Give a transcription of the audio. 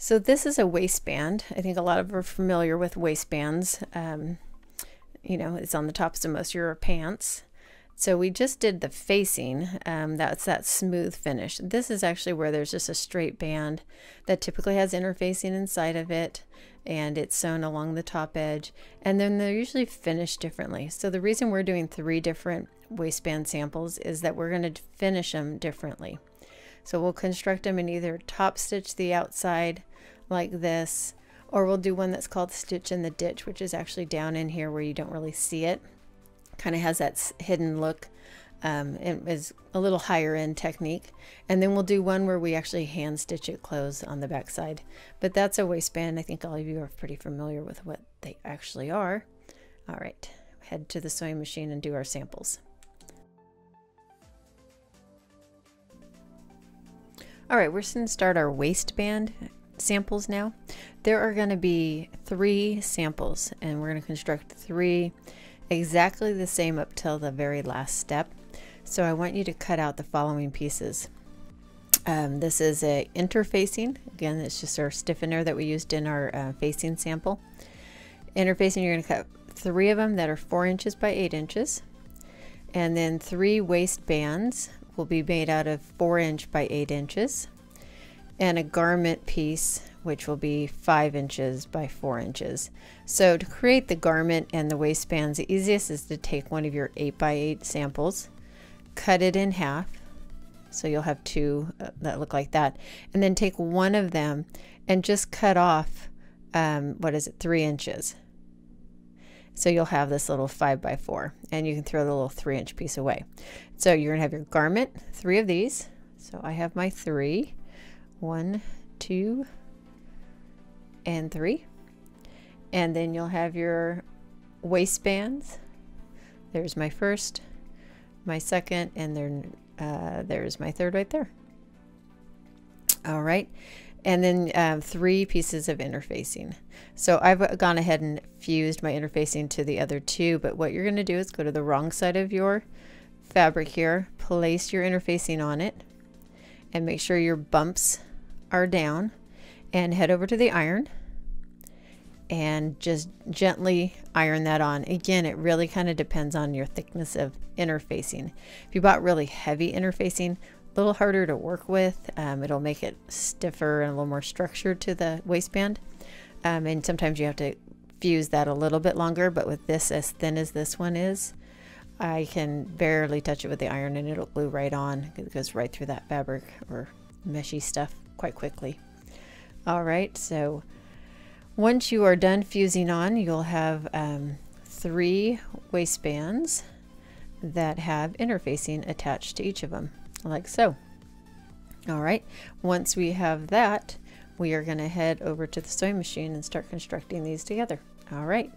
So this is a waistband. I think a lot of you are familiar with waistbands. You know, it's on the tops of most of your pants. So we just did the facing. That's that smooth finish. This is actually where there's just a straight band that typically has interfacing inside of it, and it's sewn along the top edge, and then they're usually finished differently. So the reason we're doing 3 different waistband samples is that we're going to finish them differently. So we'll construct them and either top stitch the outside like this, or we'll do one that's called stitch in the ditch, which is actually down in here where you don't really see it. Kind of has that hidden look. It is a little higher end technique. And then we'll do one where we actually hand stitch it closed on the back side. But that's a waistband. I think all of you are pretty familiar with what they actually are. All right, head to the sewing machine and do our samples. All right, we're going to start our waistband samples now. There are going to be 3 samples, and we're going to construct 3 exactly the same up till the very last step. So I want you to cut out the following pieces. This is a interfacing. Again, it's just our stiffener that we used in our facing sample. Interfacing, you're going to cut 3 of them that are 4 inches by 8 inches. And then 3 waistbands will be made out of 4-inch by 8 inches. And a garment piece, which will be 5 inches by 4 inches. So to create the garment and the waistbands, the easiest is to take one of your 8 by 8 samples, cut it in half, so you'll have 2 that look like that, and then take one of them and just cut off 3 inches. So you'll have this little 5 by 4, and you can throw the little 3-inch piece away. So you're gonna have your garment, 3 of these. So I have my 3. 1, 2, and 3. And then you'll have your waistbands. There's my first, my second, and there's my third right there. All right, and then 3 pieces of interfacing. So I've gone ahead and fused my interfacing to the other 2, but what you're going to do is go to the wrong side of your fabric here, place your interfacing on it, and make sure your bumps are down, and head over to the iron and just gently iron that on. Again, it really kind of depends on your thickness of interfacing. If you bought really heavy interfacing, a little harder to work with. It'll make it stiffer and a little more structured to the waistband. And sometimes you have to fuse that a little bit longer, but with this as thin as this one is, I can barely touch it with the iron and it'll glue right on. It goes right through that fabric or meshy stuff quite quickly. All right, so once you are done fusing on, you'll have 3 waistbands that have interfacing attached to each of them, like so. All right, once we have that, we are going to head over to the sewing machine and start constructing these together. All right.